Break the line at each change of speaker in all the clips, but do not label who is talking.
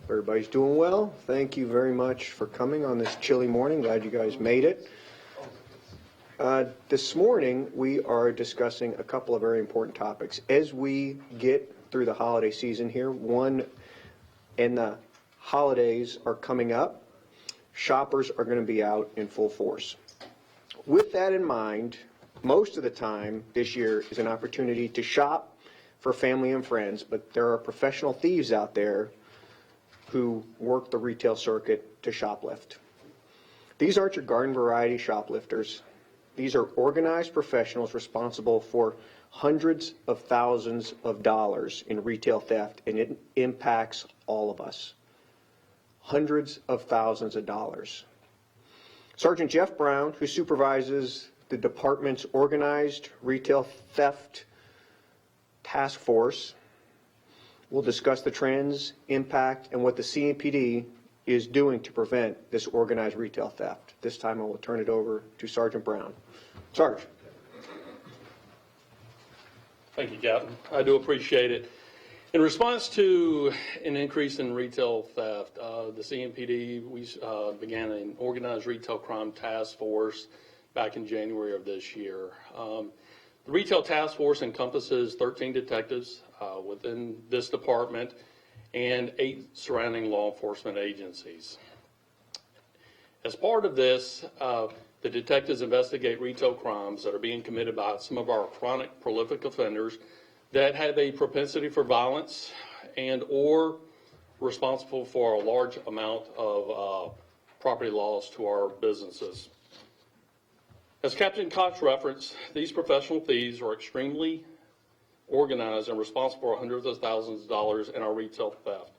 Everybody's doing well. Thank you very much for coming on this chilly morning. Glad you guys made it. This morning, we are discussing a couple of very important topics. As we get through the holiday season here, and the holidays are coming up, shoppers are going to be out in full force. With that in mind, most of the time this year is an opportunity to shop for family and friends, but there are professional thieves out there who work the retail circuit to shoplift. These aren't your garden variety shoplifters. These are organized professionals responsible for hundreds of thousands of dollars in retail theft, and it impacts all of us. Hundreds of thousands of dollars. Sergeant Jeff Brown, who supervises the department's organized retail theft task force, will discuss the trends, impact, and what the CMPD is doing to prevent this organized retail theft. This time I will turn it over to Sergeant Brown. Sarge.
Thank you, Captain. I do appreciate it. In response to an increase in retail theft, the CMPD, we began an organized retail crime task force back in January of this year. The retail task force encompasses 13 detectives within this department and 8 surrounding law enforcement agencies. As part of this, the detectives investigate retail crimes that are being committed by some of our chronic prolific offenders that have a propensity for violence and or responsible for a large amount of property loss to our businesses. As Captain Cox referenced, these professional thieves are extremely organized and responsible for hundreds of thousands of dollars in our retail theft.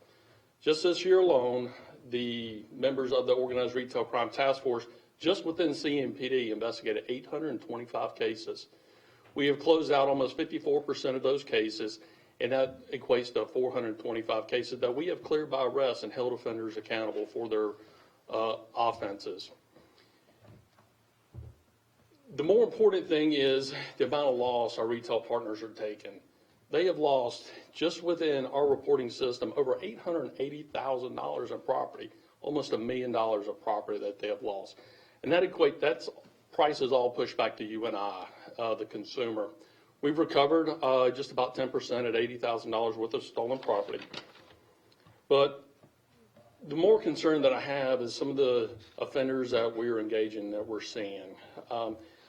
Just this year alone, the members of the Organized Retail Crime Task Force, just within CMPD, investigated 825 cases. We have closed out almost 54% of those cases, and that equates to 425 cases that we have cleared by arrest and held offenders accountable for their offenses. The more important thing is the amount of loss our retail partners are taking. They have lost, just within our reporting system, over $880,000 in property, almost $1 million of property that they have lost. And that's prices all pushed back to you and I, the consumer. We've recovered just about 10% at $80,000 worth of stolen property. But the more concern that I have is some of the offenders that we're engaging, that we're seeing.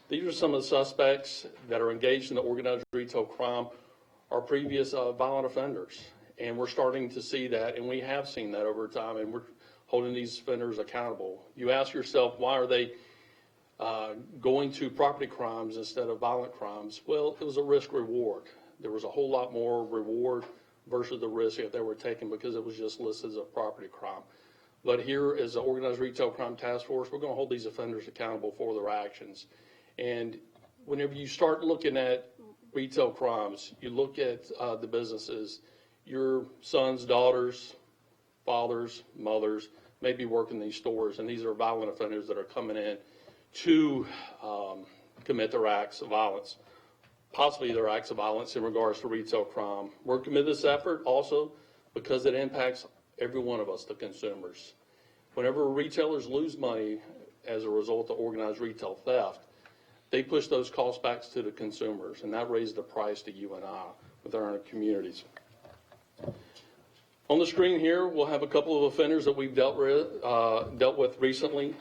These are some of the suspects that are engaged in the organized retail crime, are previous violent offenders. And we're starting to see that, and we have seen that over time, and we're holding these offenders accountable. You ask yourself, why are they going to property crimes instead of violent crimes? Well, it was a risk reward. There was a whole lot more reward versus the risk that they were taking because it was just listed as a property crime. But here as the Organized Retail Crime Task Force, we're going to hold these offenders accountable for their actions. And whenever you start looking at retail crimes, you look at the businesses, your sons, daughters, fathers, mothers may be working these stores, and these are violent offenders that are coming in to commit their acts of violence, possibly their acts of violence in regards to retail crime. We're committed to this effort also because it impacts every one of us, the consumers. Whenever retailers lose money as a result of organized retail theft, they push those costs back to the consumers, and that raises the price to you and I within our communities. On the screen here, we'll have a couple of offenders that we've dealt with recently.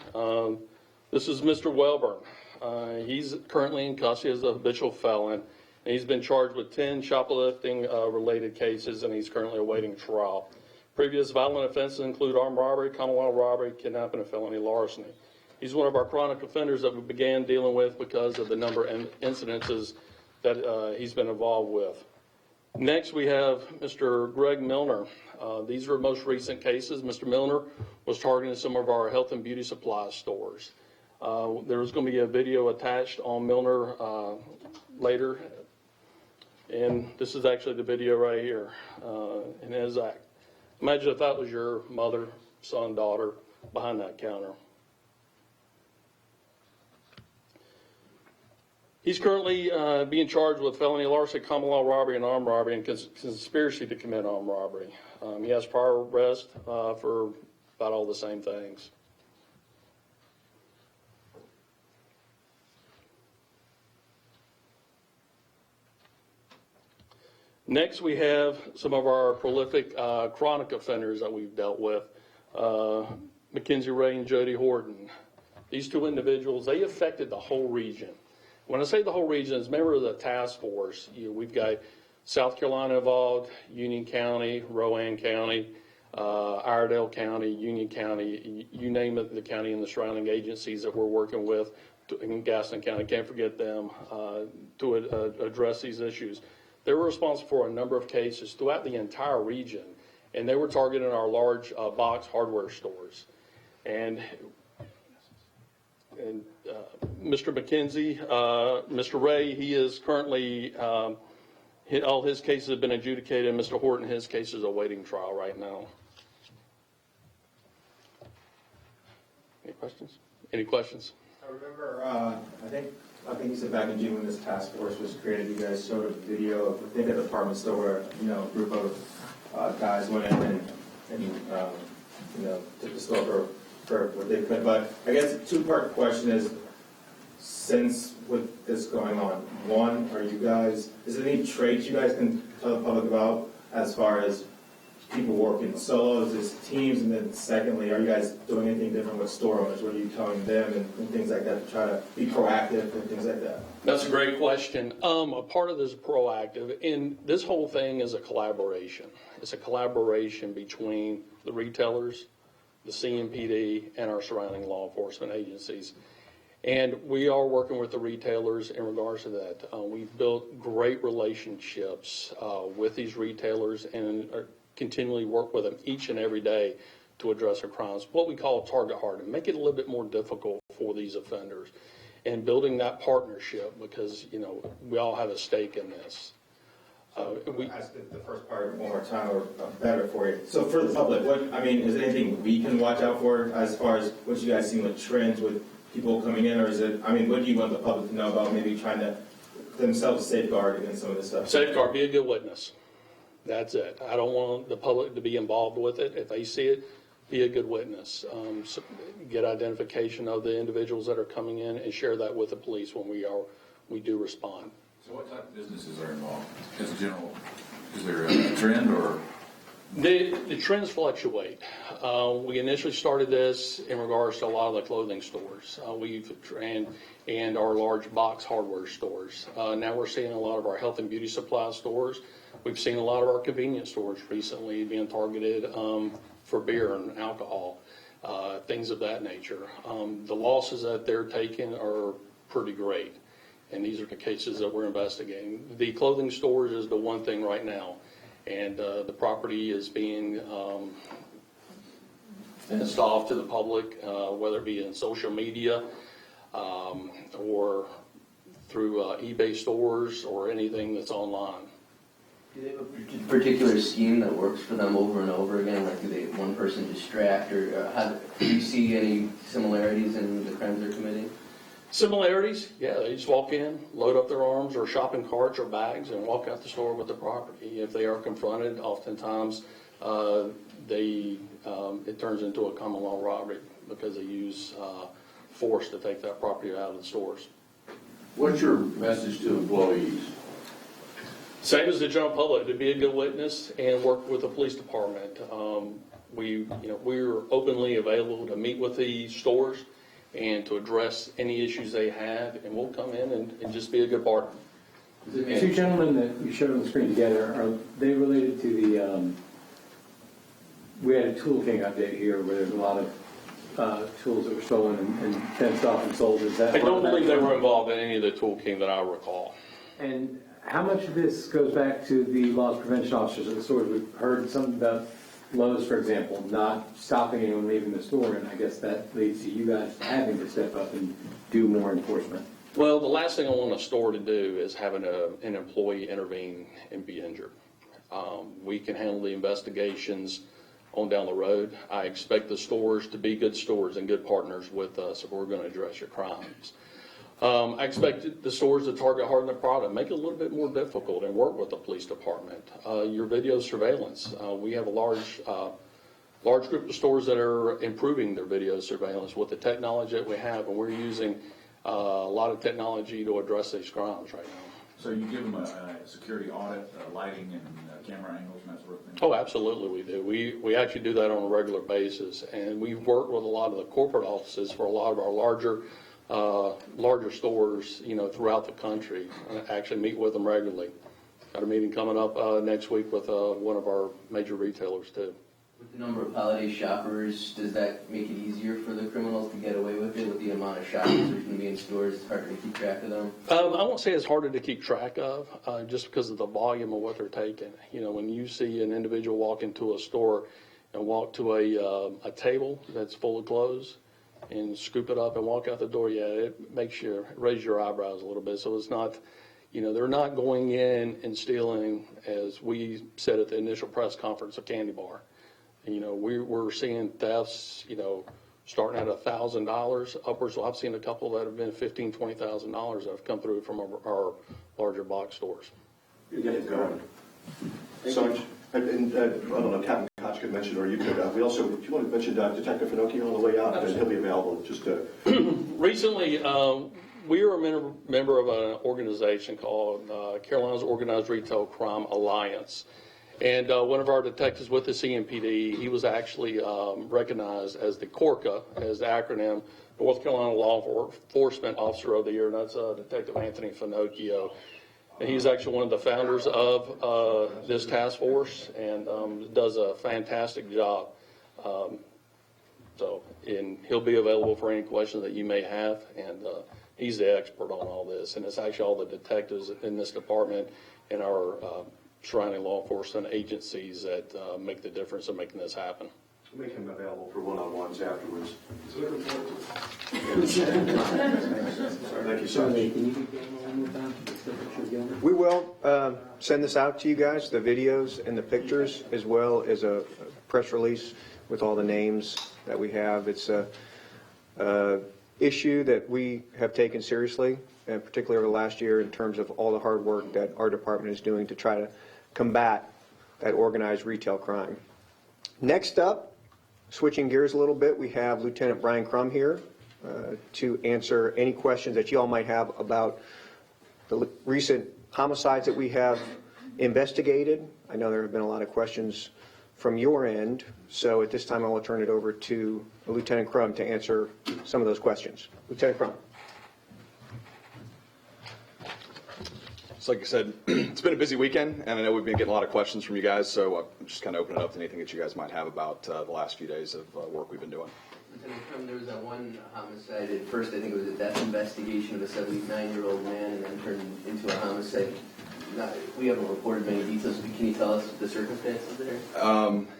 This is Mr. Welburn. He's currently in custody as a habitual felon, and he's been charged with 10 shoplifting related cases, and he's currently awaiting trial. Previous violent offenses include armed robbery, commonwealth robbery, kidnapping, and felony larceny. He's one of our chronic offenders that we began dealing with because of the number of incidences that he's been involved with. Next, we have Mr. Greg Milner. These are most recent cases. Mr. Milner was targeting some of our health and beauty supply stores. There's going to be a video attached on Milner later, and this is actually the video right here in his act. Imagine if that was your mother, son, daughter behind that counter. He's currently being charged with felony larceny, common law robbery, and armed robbery, and conspiracy to commit armed robbery. He has prior arrest for about all the same things. Next, we have some of our prolific chronic offenders that we've dealt with. Mackenzie Ray and Jody Horton. These two individuals, they affected the whole region. When I say the whole region, as a member of the task force, we've got South Carolina involved, Union County, Rowan County, Iredell County, Union County, you name it, the county and the surrounding agencies that we're working with, in Gaston County, can't forget them, to address these issues. They were responsible for a number of cases throughout the entire region, and they were targeting our large box hardware stores. And Mr. McKenzie, Mr. Ray, he is currently, all his cases have been adjudicated. Mr. Horton, his case is awaiting trial right now. Any questions? Any questions?
I remember, I think you said back in June when this task force was created, you guys showed a video of, I think, a department store where, a group of guys went in and took the store for what they could. But I guess a two-part question is, since with this going on, one, is there any traits you guys can tell the public about as far as people working solos, as teams, and then secondly, are you guys doing anything different with store owners? What are you telling them and things like that to try to be proactive and things like that?
That's a great question. A part of this is proactive, and this whole thing is a collaboration. It's a collaboration between the retailers, the CMPD, and our surrounding law enforcement agencies. And we are working with the retailers in regards to that. We've built great relationships with these retailers and continually work with them each and every day to address their crimes, what we call target harden, make it a little bit more difficult for these offenders, and building that partnership because, we all have a stake in this.
I'll ask the first part one more time or better for you. So for the public, is there anything we can watch out for as far as what you guys see with trends with people coming in, or is it, what do you want the public to know about maybe trying to themselves safeguard against some of this stuff?
Safeguard, be a good witness. That's it. I don't want the public to be involved with it. If they see it, be a good witness. Get identification of the individuals that are coming in and share that with the police when we do respond.
So what type of businesses are involved? As a general, is there a trend or?
The trends fluctuate. We initially started this in regards to a lot of the clothing stores. And our large box hardware stores. Now we're seeing a lot of our health and beauty supply stores. We've seen a lot of our convenience stores recently being targeted for beer and alcohol, things of that nature. The losses that they're taking are pretty great, and these are the cases that we're investigating. The clothing stores is the one thing right now, and the property is being fenced off to the public, whether it be in social media or through eBay stores or anything that's online.
Do they have a particular scheme that works for them over and over again? Like, do they one person distract, or do you see any similarities in the crimes they're committing?
Similarities, yeah. They just walk in, load up their arms or shopping carts or bags, and walk out the store with the property. If they are confronted, oftentimes it turns into a common law robbery because they use force to take that property out of the stores.
What's your message to employees?
Same as the general public, to be a good witness and work with the police department. We're openly available to meet with the stores and to address any issues they have, and we'll come in and just be a good partner.
The two gentlemen that you showed on the screen together, are they related to the, we had a Tool King update here where there's a lot of tools that were stolen and fenced off and sold. Is that
I don't believe they were involved in any of the Tool King that I recall.
And how much of this goes back to the loss prevention officers at the stores? We've heard something about Lowe's, for example, not stopping anyone leaving the store, and I guess that leads to you guys having to step up and do more enforcement.
Well, the last thing I want a store to do is have an employee intervene and be injured. We can handle the investigations on down the road. I expect the stores to be good stores and good partners with us if we're going to address your crimes. I expect the stores to target hard on the product, make it a little bit more difficult, and work with the police department. Your video surveillance, we have a large group of stores that are improving their video surveillance with the technology that we have, and we're using a lot of technology to address these crimes right now.
So you give them a security audit, lighting and camera angles and that sort of thing?
Oh, absolutely we do. We actually do that on a regular basis, and we've worked with a lot of the corporate offices for a lot of our larger stores, throughout the country. I actually meet with them regularly. Got a meeting coming up next week with one of our major retailers too.
With the number of holiday shoppers, does that make it easier for the criminals to get away with it? With the amount of shoppers that are going to be in stores, it's harder to keep track of them?
I won't say it's harder to keep track of, just because of the volume of what they're taking. When you see an individual walk into a store and walk to a table that's full of clothes and scoop it up and walk out the door, yeah, it makes you raise your eyebrows a little bit. So it's not, they're not going in and stealing, as we said at the initial press conference, a candy bar. We're seeing thefts, starting at $1,000 upwards. So I've seen a couple that have been $15,000, $20,000 that have come through from our larger box stores.
You're getting going. Sarge, and I don't know, Captain Koch could mention, or you could, we also, if you want to mention Detective Finocchio on the way out, and he'll be available just to...
Recently, we are a member of an organization called Carolina's Organized Retail Crime Alliance. And one of our detectives with the CMPD, he was actually recognized as the CORCA, as the acronym, North Carolina Law Enforcement Officer of the Year, and that's Detective Anthony Finocchio. And he's actually one of the founders of this task force and does a fantastic job. And he'll be available for any questions that you may have, and he's the expert on all this. And it's actually all the detectives in this department and our surrounding law enforcement agencies that make the difference in making this happen.
Make him available for one-on-ones afterwards. Thank you, Sarge.
Can you do that one more time? Just look at your camera.
We will send this out to you guys, the videos and the pictures, as well as a press release with all the names that we have. It's a issue that we have taken seriously, and particularly over the last year, in terms of all the hard work that our department is doing to try to combat that organized retail crime. Next up, switching gears a little bit, we have Lieutenant Brian Crum here to answer any questions that you all might have about the recent homicides that we have investigated. I know there have been a lot of questions from your end, so at this time I will turn it over to Lieutenant Crum to answer some of those questions. Lieutenant Crum.
So like I said, it's been a busy weekend, and I know we've been getting a lot of questions from you guys, so I'm just kind of opening it up to anything that you guys might have about the last few days of work we've been doing.
Lieutenant Crum, there was that one homicide. At first, I think it was a death investigation of a 79-year-old man, and then turned into a homicide. We haven't reported many details, but can you tell us the circumstances there?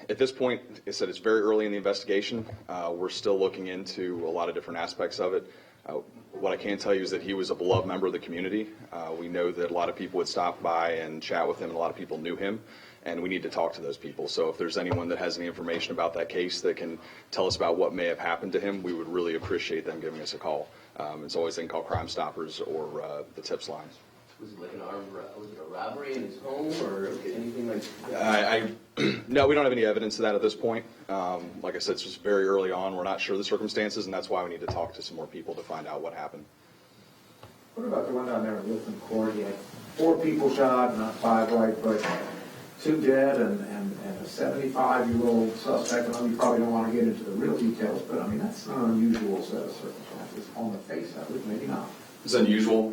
At this point, like I said, it's very early in the investigation. We're still looking into a lot of different aspects of it. What I can tell you is that he was a beloved member of the community. We know that a lot of people would stop by and chat with him, and a lot of people knew him, and we need to talk to those people. So if there's anyone that has any information about that case that can tell us about what may have happened to him, we would really appreciate them giving us a call. It's always they can call Crime Stoppers or the TIPS line.
Was it like was it a robbery in his home or anything like that?
No, we don't have any evidence of that at this point. Like I said, it's just very early on. We're not sure of the circumstances, and that's why we need to talk to some more people to find out what happened.
What about the one down there in Wilson Court? He had 4 people shot, not 5, right, but 2 dead and a 75-year-old suspect. I know you probably don't want to get into the real details, but I mean, that's not an unusual set of circumstances on the face of it, maybe not.
It's unusual.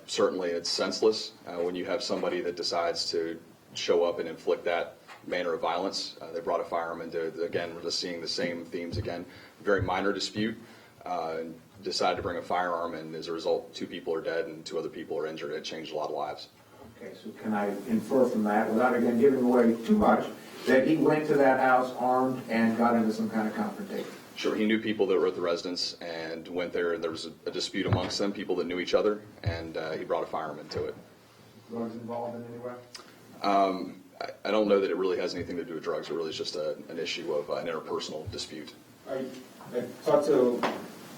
Certainly, it's senseless when you have somebody that decides to show up and inflict that manner of violence. They brought a firearm into, again, we're just seeing the same themes again. Very minor dispute. Decided to bring a firearm, and as a result, 2 people are dead and 2 other people are injured. It changed a lot of lives.
Okay, so can I infer from that, without again giving away too much, that he went to that house armed and got into some kind of confrontation?
Sure, he knew people that were at the residence and went there, and there was a dispute amongst them, people that knew each other, and he brought a firearm into it.
Drugs involved in any way?
I don't know that it really has anything to do with drugs. It really is just an issue of an interpersonal dispute.
I talked to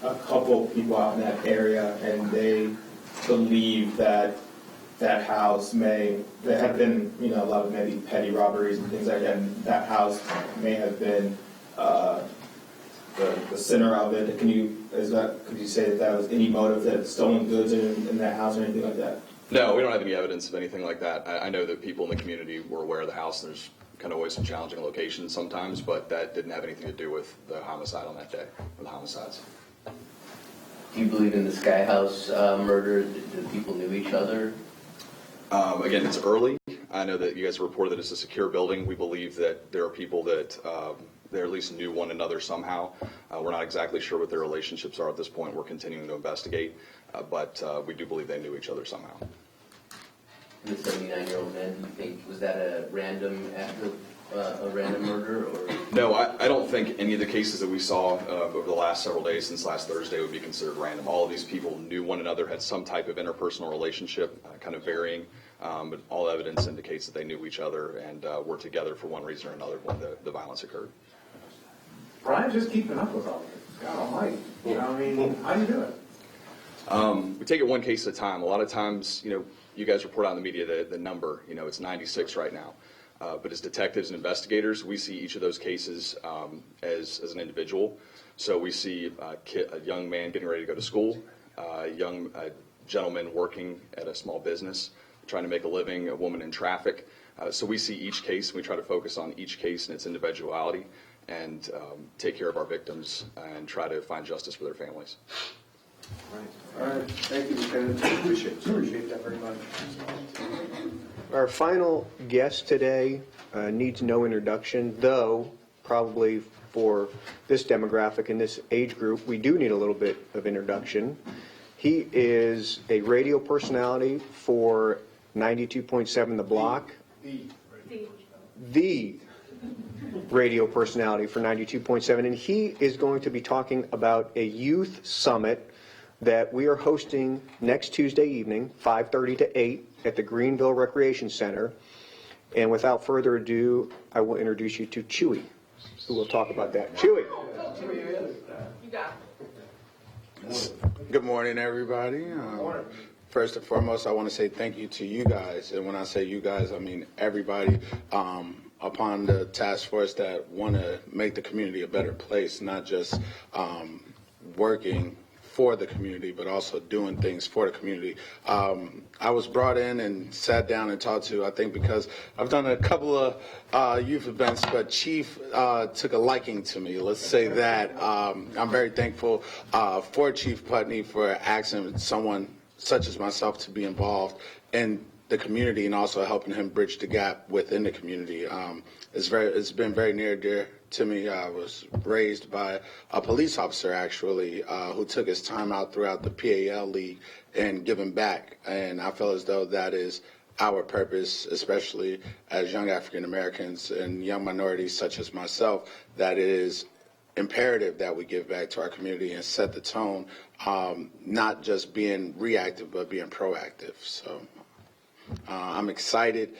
a couple people out in that area, and they believe that that house there have been, a lot of maybe petty robberies and things like that, and that house may have been the center of it. Could you say that was any motive, that stolen goods in that house or anything like that?
No, we don't have any evidence of anything like that. I know that people in the community were aware of the house. There's kind of always some challenging locations sometimes, but that didn't have anything to do with the homicide on that day, or the homicides.
Do you believe in the Sky House murder? The people knew each other?
Again, it's early. I know that you guys reported that it's a secure building. We believe that there are people that they at least knew one another somehow. We're not exactly sure what their relationships are at this point. We're continuing to investigate, but we do believe they knew each other somehow.
And the 79-year-old man, do you think, was that a random act of a random murder? Or?
No, I don't think any of the cases that we saw over the last several days since last Thursday would be considered random. All of these people knew one another, had some type of interpersonal relationship, kind of varying, but all evidence indicates that they knew each other and were together for one reason or another when the violence occurred.
Brian, just keeping up with all of it. God almighty. How do you do it?
We take it one case at a time. A lot of times, you guys report on the media the number, it's 96 right now. But as detectives and investigators, we see each of those cases as an individual. So we see a young man getting ready to go to school, a young gentleman working at a small business, trying to make a living, a woman in traffic. So we see each case, and we try to focus on each case and its individuality and take care of our victims and try to find justice for their families.
All right. Thank you, Lieutenant. Appreciate that very much.
Our final guest today needs no introduction, though probably for this demographic and this age group, we do need a little bit of introduction. He is a radio personality for 92.7 The Block. The radio personality for 92.7, and he is going to be talking about a youth summit that we are hosting next Tuesday evening, 5:30 to 8, at the Greenville Recreation Center. And without further ado, I will introduce you to Chewy, who will talk about that. Chewy.
You got it.
Good morning, everybody. First and foremost, I want to say thank you to you guys. And when I say you guys, I mean everybody upon the task force that want to make the community a better place, not just working for the community, but also doing things for the community. I was brought in and sat down and talked to, I think because I've done a couple of youth events, but Chief took a liking to me, let's say that. I'm very thankful for Chief Putney for asking someone such as myself to be involved in the community and also helping him bridge the gap within the community. It's been very near and dear to me. I was raised by a police officer, actually, who took his time out throughout the PAL League and giving back. And I feel as though that is our purpose, especially as young African Americans and young minorities such as myself, that it is imperative that we give back to our community and set the tone, not just being reactive, but being proactive. So I'm excited.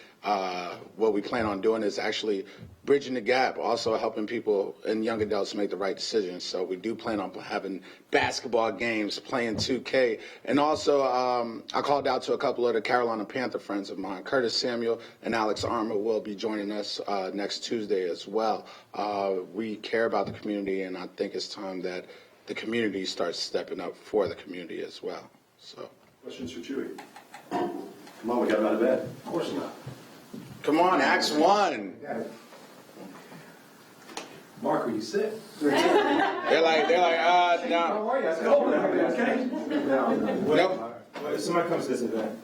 What we plan on doing is actually bridging the gap, also helping people and young adults make the right decisions. So we do plan on having basketball games, playing 2K. And also, I called out to a couple of the Carolina Panther friends of mine. Curtis Samuel and Alex Armour will be joining us next Tuesday as well. We care about the community, and I think it's time that the community starts stepping up for the community as well. So,
Questions for Chewy? Come on, we got him out of bed.
Of course not.
come on, Acts 1.
Mark, are you sick?
They're like, no.
How are you? I said, oh, okay.
Nope.
If somebody comes to this event,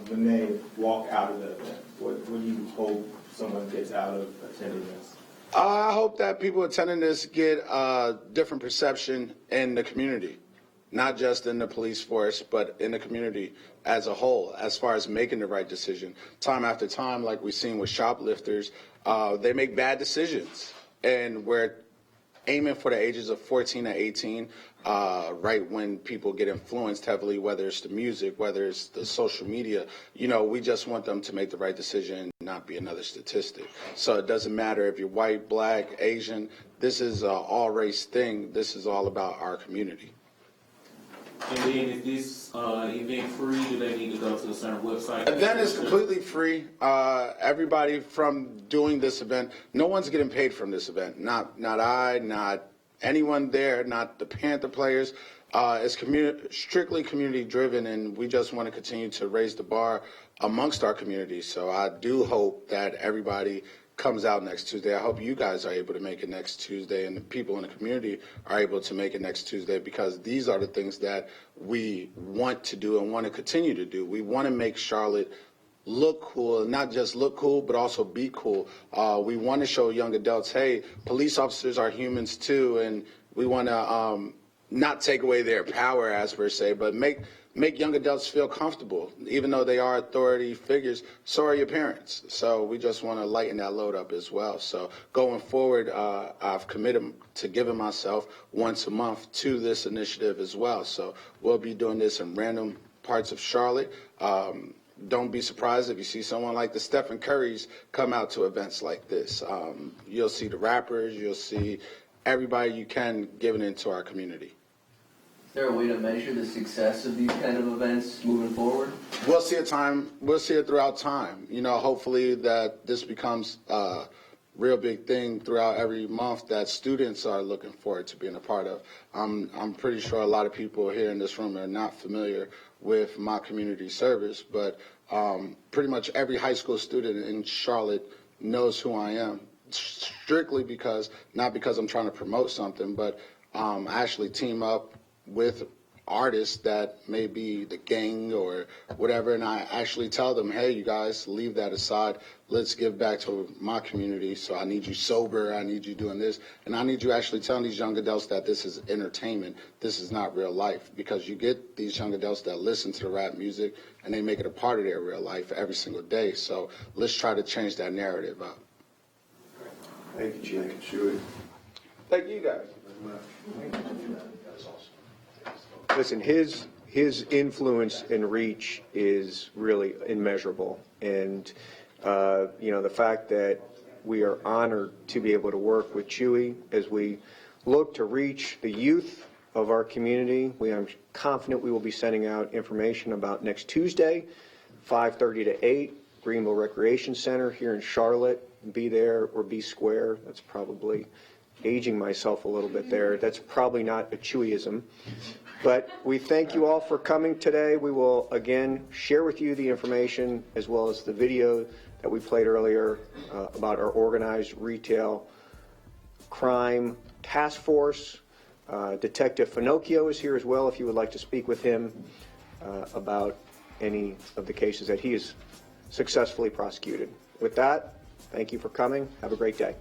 when they walk out of the event, what do you hope someone gets out of attending this?
I hope that people attending this get a different perception in the community, not just in the police force, but in the community as a whole, as far as making the right decision. Time after time, like we've seen with shoplifters, they make bad decisions. And where aiming for the ages of 14 to 18, right when people get influenced heavily, whether it's the music, whether it's the social media. We just want them to make the right decision and not be another statistic. So it doesn't matter if you're white, black, Asian. This is an all-race thing. This is all about our community.
And then is this event free? Do they need to go to a certain website?
Event is completely free. Everybody from doing this event, no one's getting paid from this event. Not I, not anyone there, not the Panther players. It's strictly community driven, and we just want to continue to raise the bar amongst our community. So I do hope that everybody comes out next Tuesday. I hope you guys are able to make it next Tuesday, and the people in the community are able to make it next Tuesday, because these are the things that we want to do and want to continue to do. We want to make Charlotte look cool, and not just look cool, but also be cool. We want to show young adults, hey, police officers are humans too, and we want to not take away their power, as per se, but make young adults feel comfortable. Even though they are authority figures, so are your parents. So we just want to lighten that load up as well. So going forward, I've committed to giving myself once a month to this initiative as well. So we'll be doing this in random parts of Charlotte. Don't be surprised if you see someone like the Stephen Currys come out to events like this. You'll see the rappers, you'll see everybody you can giving into our community.
Is there a way to measure the success of these kind of events moving forward?
We'll see it throughout time. Hopefully that this becomes a real big thing throughout every month that students are looking forward to being a part of. I'm pretty sure a lot of people here in this room are not familiar with my community service, but pretty much every high school student in Charlotte knows who I am, strictly not because I'm trying to promote something, but I actually team up with artists that may be the gang or whatever, and I actually tell them, hey, you guys, leave that aside. Let's give back to my community. So I need you sober. I need you doing this. And I need you actually telling these young adults that this is entertainment. This is not real life. Because you get these young adults that listen to the rap music, and they make it a part of their real life every single day. So let's try to change that narrative up.
Thank you, Chief.
Thank you guys.
Listen, his influence and reach is really immeasurable, and the fact that we are honored to be able to work with Chewy as we look to reach the youth of our community. We are confident we will be sending out information about next Tuesday, 5:30 to 8, Greenville Recreation Center here in Charlotte. Be there or be square. That's probably aging myself a little bit there. That's probably not a Chewyism. But we thank you all for coming today. We will again share with you the information as well as the video that we played earlier about our organized retail crime task force. Detective Finocchio is here as well if you would like to speak with him about any of the cases that he has successfully prosecuted. With that, thank you for coming. Have a great day.